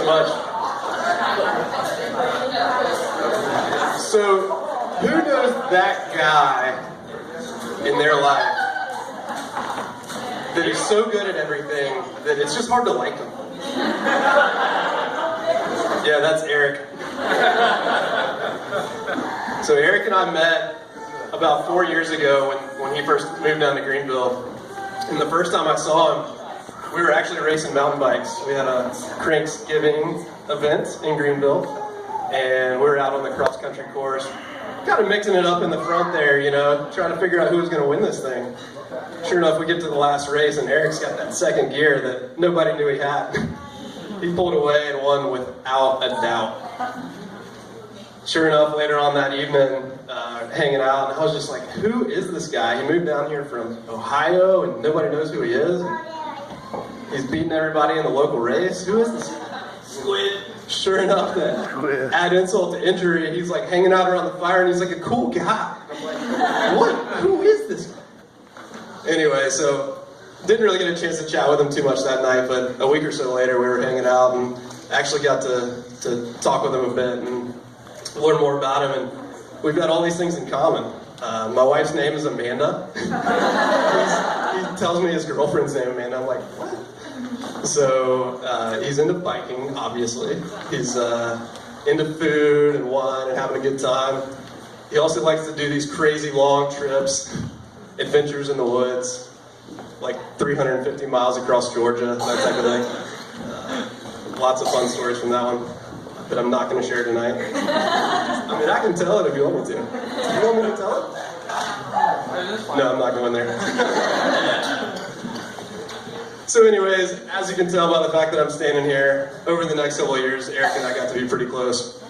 so much. So, who knows that guy in their life that is so good at everything that it's just hard to like him? Yeah, that's Eric. So Eric and I met about 4 years ago when he first moved down to Greenville. And the first time I saw him, we were actually racing mountain bikes. We had a Cranksgiving event in Greenville, and we were out on the cross-country course, kind of mixing it up in the front there, you know, trying to figure out who was going to win this thing. Sure enough, we get to the last race, and Eric's got that second gear that nobody knew he had. He pulled away and won without a doubt. Sure enough, later on that evening, hanging out, and I was just like, who is this guy? He moved down here from Ohio, and nobody knows who he is. And he's beating everybody in the local race. Who is this guy? Squid. Sure enough, then, add insult to injury, he's like hanging out around the fire, and he's like a cool guy. I'm like, what? Who is this guy? Anyway, so didn't really get a chance to chat with him too much that night, but a week or so later, we were hanging out, and actually got to talk with him a bit and learn more about him, and we've got all these things in common. My wife's name is Amanda. He tells me his girlfriend's name, Amanda. I'm like, what? So he's into biking, obviously. He's into food and wine and having a good time. He also likes to do these crazy long trips, adventures in the woods, like 350 miles across Georgia, that type of thing. Lots of fun stories from that one that I'm not going to share tonight. I mean, I can tell it if you want me to. Do you want me to tell it? No, I'm not going there. So anyways, as you can tell by the fact that I'm standing here, over the next couple of years, Eric and I got to be pretty close.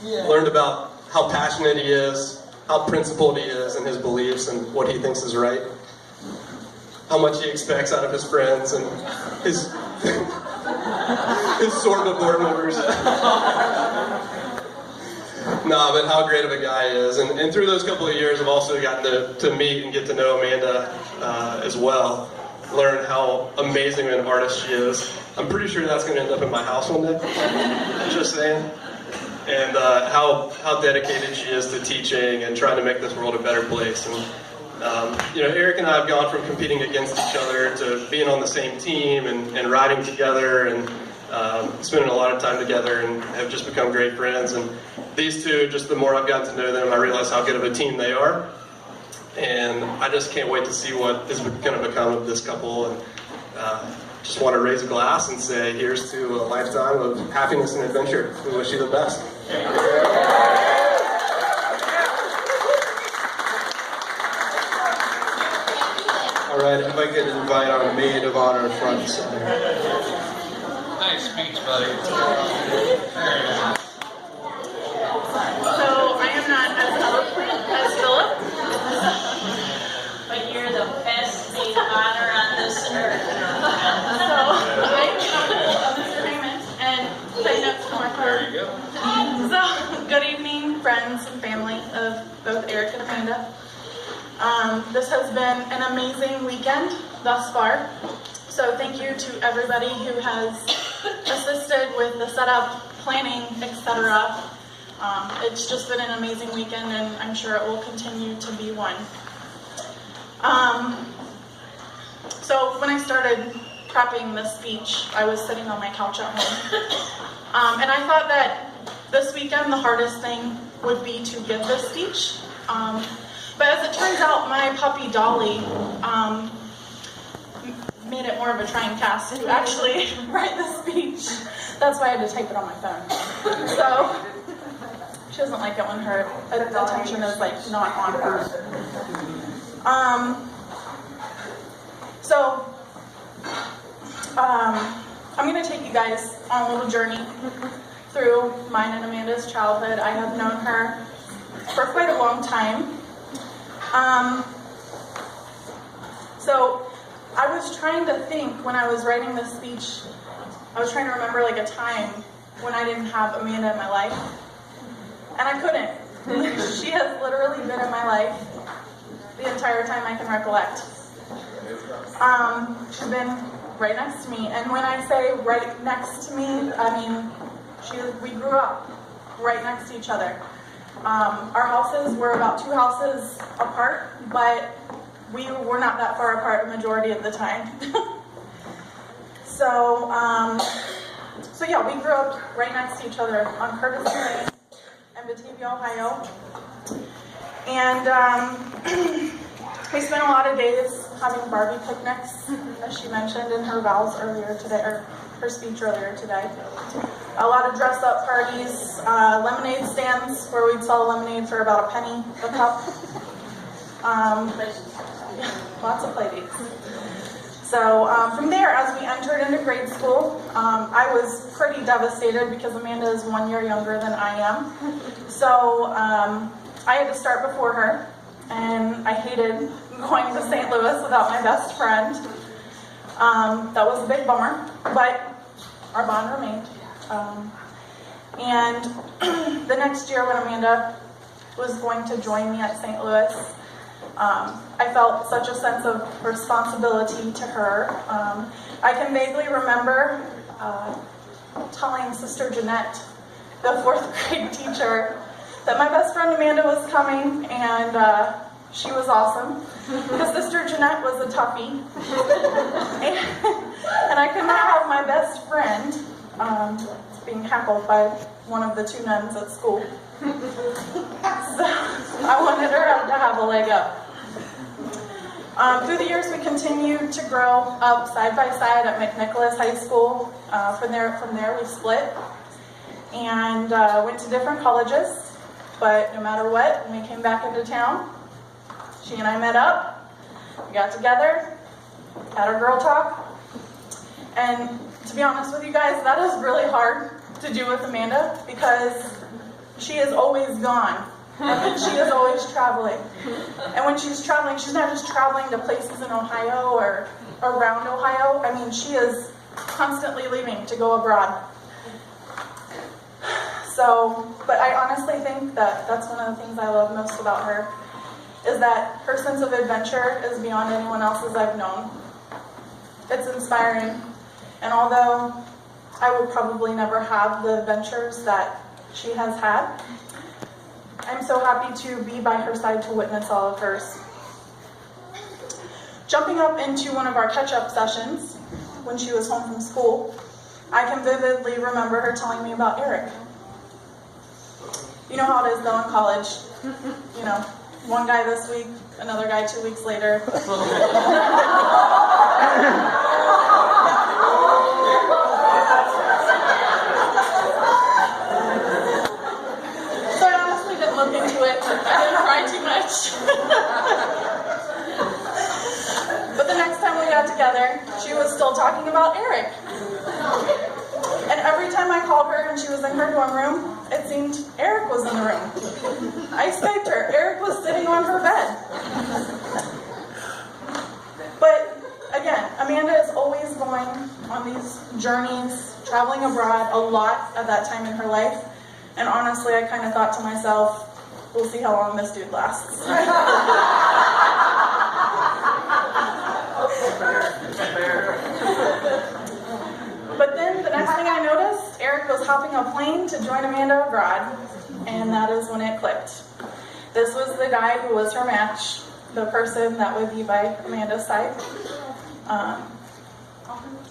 Learned about how passionate he is, how principled he is in his beliefs and what he thinks is right. How much he expects out of his friends and his sort of board members. Nah, but how great of a guy he is. And through those couple of years, I've also gotten to meet and get to know Amanda as well. Learn how amazing an artist she is. I'm pretty sure that's going to end up in my house one day. Just saying. And how dedicated she is to teaching and trying to make this world a better place. And you know, Eric and I have gone from competing against each other to being on the same team and riding together and spending a lot of time together and have just become great friends. And these two, just the more I've gotten to know them, I realize how good of a team they are. And I just can't wait to see what is going to become of this couple. And just want to raise a glass and say, here's to a lifetime of happiness and adventure. We wish you the best. All right, if I could invite our Maid of Honor front and center. Nice speech, buddy. So I am not as eloquent as Philip, But you're the best maid of honor on this earth. so I am Mr. Raymond, and play notes for my There you go. So, good evening, friends and family of both Eric and Amanda. This has been an amazing weekend thus far. So thank you to everybody who has assisted with the setup, planning, etc. It's just been an amazing weekend, and I'm sure it will continue to be one. So when I started prepping this speech, I was sitting on my couch at home. And I thought that this weekend the hardest thing would be to give this speech. But as it turns out, my puppy Dolly made it more of a trying task to actually write the speech. That's why I had to type it on my phone. So she doesn't like it when her attention is like not on her. I'm going to take you guys on a little journey through mine and Amanda's childhood. I have known her for quite a long time. So I was trying to think when I was writing this speech, I was trying to remember like a time when I didn't have Amanda in my life. And I couldn't. She has literally been in my life the entire time I can recollect. She's been right next to me. And when I say right next to me, I mean, we grew up right next to each other. Our houses were about 2 houses apart, but we were not that far apart the majority of the time. So yeah, we grew up right next to each other on Curtis Lane in Batavia, Ohio. And we spent a lot of days having Barbie picnics, as she mentioned in her vows earlier today, or her speech earlier today. A lot of dress-up parties, lemonade stands where we'd sell lemonade for about $0.01 a cup. Lots of play dates. So from there, as we entered into grade school, I was pretty devastated because Amanda is 1 year younger than I am. So I had to start before her, and I hated going to St. Louis without my best friend. That was a big bummer, but our bond remained. And the next year when Amanda was going to join me at St. Louis, I felt such a sense of responsibility to her. I can vaguely remember telling Sister Jeanette, the 4th grade teacher, that my best friend Amanda was coming, and she was awesome. Because Sister Jeanette was a toughie. And I could not have my best friend being heckled by one of the 2 nuns at school. So I wanted her to have a leg up. Through the years, we continued to grow up side by side at McNicholas High School. From there, we split and went to different colleges. But no matter what, when we came back into town, she and I met up, we got together, had our girl talk. And to be honest with you guys, that is really hard to do with Amanda because she is always gone. And she is always traveling. And when she's traveling, she's not just traveling to places in Ohio or around Ohio. I mean, she is constantly leaving to go abroad. So, but I honestly think that that's one of the things I love most about her, is that her sense of adventure is beyond anyone else's I've known. It's inspiring. And although I will probably never have the adventures that she has had, I'm so happy to be by her side to witness all of hers. Jumping up into one of our catch-up sessions when she was home from school, I can vividly remember her telling me about Eric. You know how it is though in college. You know, one guy this week, another guy 2 weeks later. Look into it. I didn't cry too much. But the next time we got together, she was still talking about Eric. And every time I called her and she was in her dorm room, it seemed Eric was in the room. I Skyped her. Eric was sitting on her bed. But again, Amanda is always going on these journeys, traveling abroad a lot at that time in her life. And honestly, I kind of thought to myself, we'll see how long this dude lasts. But then the next thing I noticed, Eric was hopping a plane to join Amanda abroad. And that is when it clicked. This was the guy who was her match, the person that would be by Amanda's side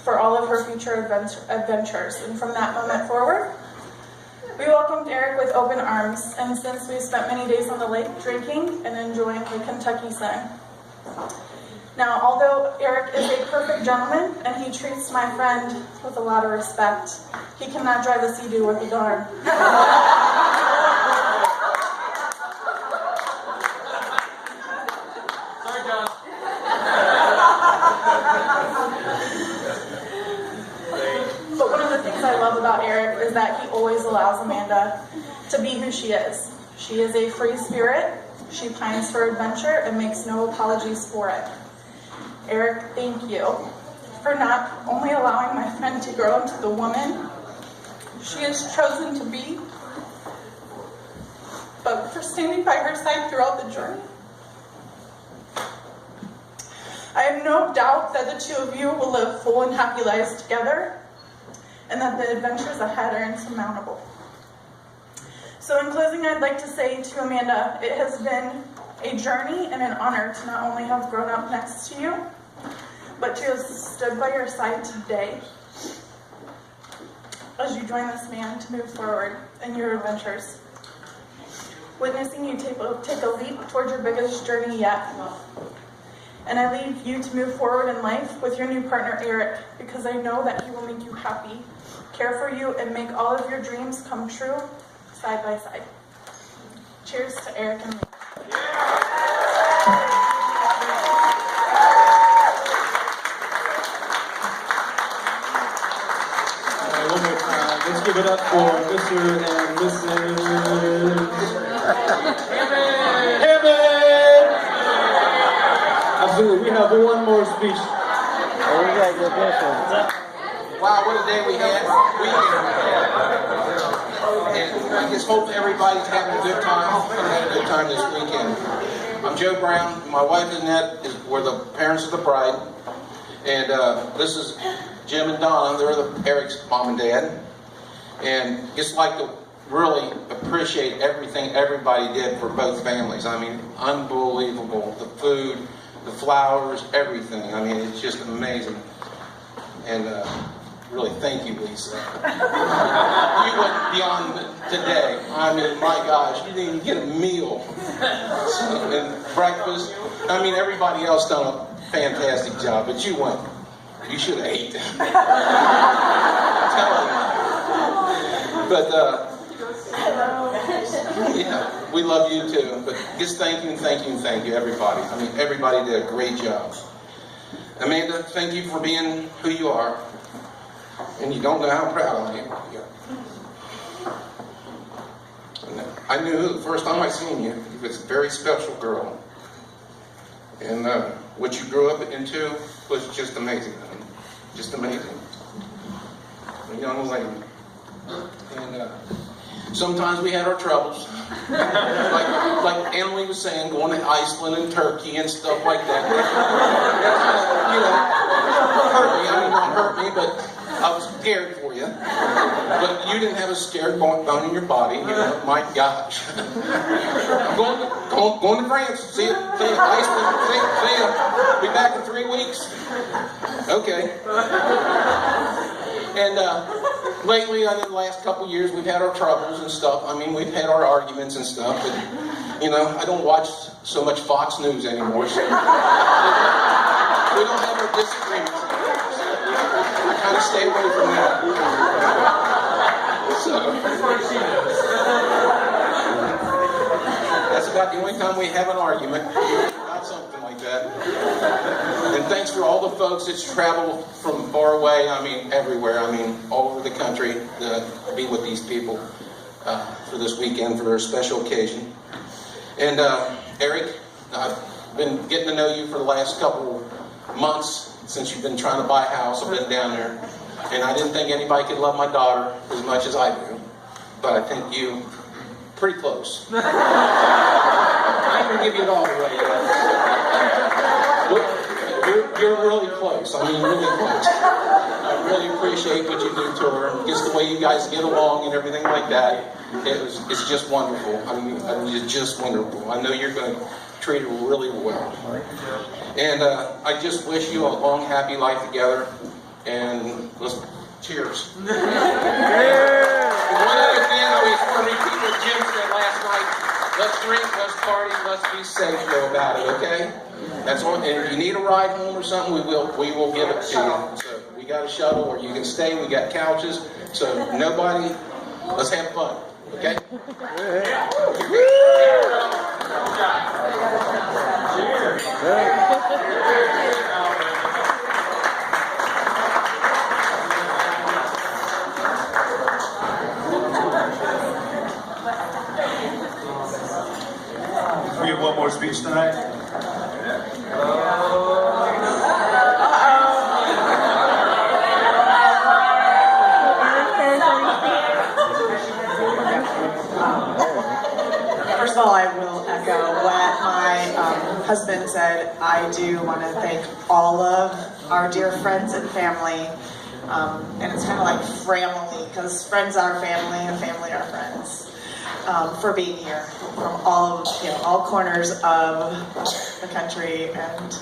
for all of her future adventures. And from that moment forward, we welcomed Eric with open arms, and since we spent many days on the lake drinking and enjoying the Kentucky sun. Now, although Eric is a perfect gentleman and he treats my friend with a lot of respect, he cannot drive a Sea-Doo worth a darn. Sorry, John. But one of the things I love about Eric is that he always allows Amanda to be who she is. She is a free spirit, she pines for adventure, and makes no apologies for it. Eric, thank you for not only allowing my friend to grow into the woman she has chosen to be, but for standing by her side throughout the journey. I have no doubt that the two of you will live full and happy lives together, and that the adventures ahead are insurmountable. So in closing, I'd like to say to Amanda, it has been a journey and an honor to not only have grown up next to you, but to have stood by your side today as you join this man to move forward in your adventures. Witnessing you take a leap towards your biggest journey yet. And I leave you to move forward in life with your new partner, Eric, because I know that he will make you happy, care for you, and make all of your dreams come true side by side. Cheers to Eric and me. One more time. Let's give it up for Mr. and Mrs. Hammond! Absolutely. We have one more speech. Oh, we gotta get this one. Wow, what a day we had. And I just hope everybody's having a good time. I had a good time this weekend. I'm Joe Brown. My wife Annette were the parents of the bride. And this is Jim and Donna. They're Eric's mom and dad. And just like to really appreciate everything everybody did for both families. I mean, unbelievable. The food, the flowers, everything. I mean, it's just amazing. And really, thank you, Lisa. You went beyond today. I mean, my gosh, you didn't even get a meal. And breakfast. I mean, everybody else done a fantastic job, but you went. You should have ate. I'm telling you. But, yeah, we love you too. But just thank you and thank you and thank you, everybody. I mean, everybody did a great job. Amanda, thank you for being who you are. And you don't know how proud I am of you. And I knew the first time I seen you, you was a very special girl. And what you grew up into was just amazing. Just amazing. A young lady. And sometimes we had our troubles. like Emily was saying, going to Iceland and Turkey and stuff like that. You know, hurt me. I mean, not hurt me, but I was scared for you. But you didn't have a scared bone in your body. You know, my gosh. I'm going to France. See you. Iceland. See you. Be back in 3 weeks. Okay. And lately, in the last couple of years, we've had our troubles and stuff. I mean, we've had our arguments and stuff. But, you know, I don't watch so much Fox News anymore. So we don't have our disagreements anymore. So I kind of stay away from that. So that's about the only time we have an argument. About something like that. And thanks for all the folks that travel from far away, I mean, everywhere, I mean, all over the country to be with these people for this weekend, for their special occasion. And Eric, I've been getting to know you for the last couple months since you've been trying to buy a house. I've been down there. And I didn't think anybody could love my daughter as much as I do. But I think you pretty close. I ain't gonna give you it all away. You're really close. I mean, really close. I really appreciate what you do to her. Just the way you guys get along and everything like that. It's just wonderful. I mean, it's just wonderful. I know you're going to treat her really well. And I just wish you a long, happy life together. And let's cheers. One other thing, I just want to repeat what Jim said last night. Let's drink, let's party, let's be safe though about it, okay? That's all. And if you need a ride home or something, we will give it to you. So we got a shuttle where you can stay. We got couches. So nobody, let's have fun, okay? We have one more speech tonight. First of all, I will echo what my husband said, I do want to thank all of our dear friends and family. And it's kind of like family, because friends are family and family are friends, for being here from all corners of the country, and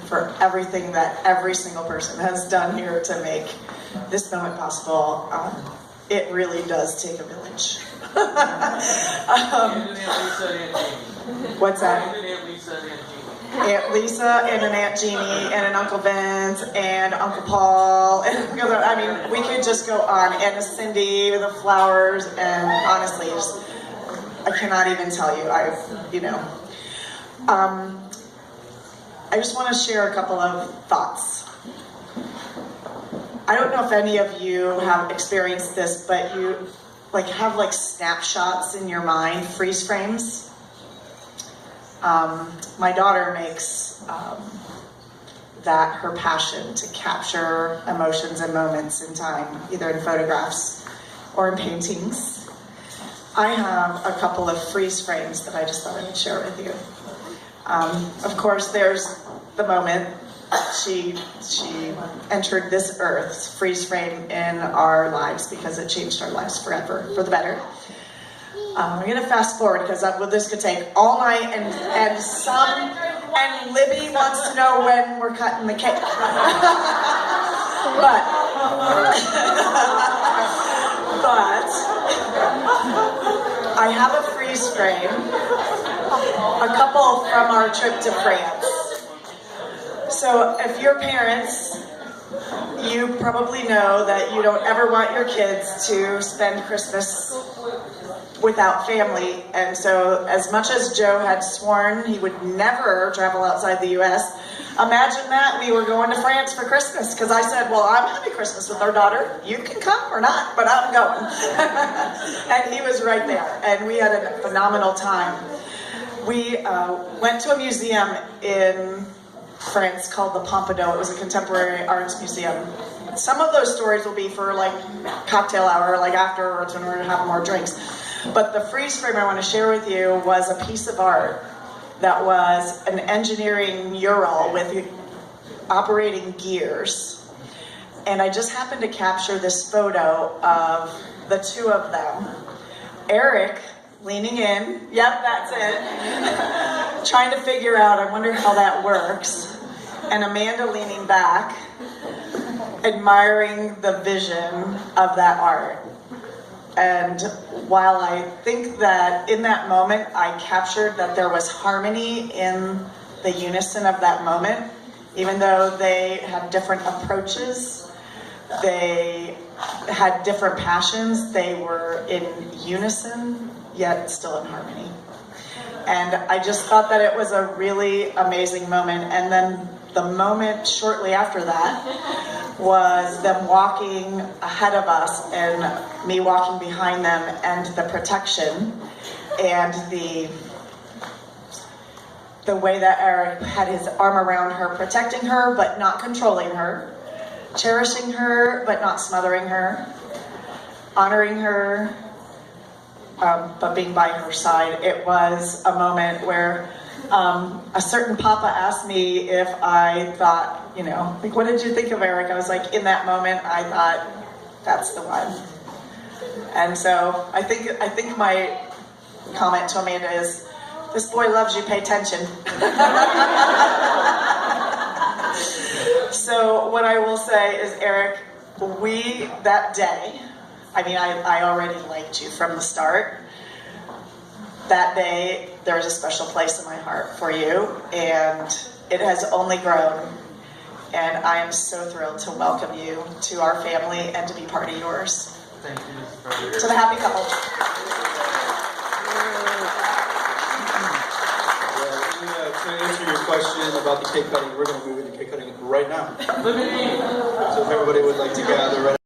for everything that every single person has done here to make this moment possible. It really does take a village. What's that? Aunt Lisa and an Aunt Jeannie and an Uncle Vince and Uncle Paul, and I mean, we could just go on. And a Cindy with the flowers, and honestly, I cannot even tell you. I just want to share a couple of thoughts. I don't know if any of you have experienced this, but you have snapshots in your mind, freeze frames. My daughter makes that her passion, to capture emotions and moments in time, either in photographs or in paintings. I have a couple of freeze frames that I just thought I would share with you. Of course, there's the moment she entered this earth, freeze frame in our lives, because it changed our lives forever, for the better. I'm gonna fast forward because this could take all night, and Libby wants to know when we're cutting the cake. but I have a freeze frame, a couple from our trip to France. So if you're parents, you probably know that you don't ever want your kids to spend Christmas without family. And so as much as Joe had sworn he would never travel outside the US, imagine that we were going to France for Christmas, because I said, well, I'm having Christmas with our daughter. You can come or not, but I'm going. And he was right there, and we had a phenomenal time. We went to a museum in France called the Pompidou. It was a contemporary arts museum. Some of those stories will be for cocktail hour, afterwards when we're gonna have more drinks. But the freeze frame I want to share with you was a piece of art that was an engineering mural with operating gears. And I just happened to capture this photo of the two of them. Eric leaning in, yep, that's it, trying to figure out, I wonder how that works. And Amanda leaning back, admiring the vision of that art. And while I think that in that moment I captured that there was harmony in the unison of that moment, even though they had different approaches, they had different passions, they were in unison, yet still in harmony. And I just thought that it was a really amazing moment. And then the moment shortly after that was them walking ahead of us and me walking behind them, and the protection and the way that Eric had his arm around her, protecting her but not controlling her, cherishing her but not smothering her, honoring her, but being by her side. It was a moment where a certain papa asked me if I thought, what did you think of Eric? I was like, in that moment, I thought, that's the one. And so I think my comment to Amanda is, this boy loves you, pay attention. So what I will say is, Eric, that day, I already liked you from the start. That day, there's a special place in my heart for you, and it has only grown. And I am so thrilled to welcome you to our family and to be part of yours. Thank you. To the happy couple. To answer your question about the cake cutting, we're going to move into cake cutting right now. So if everybody would like to gather right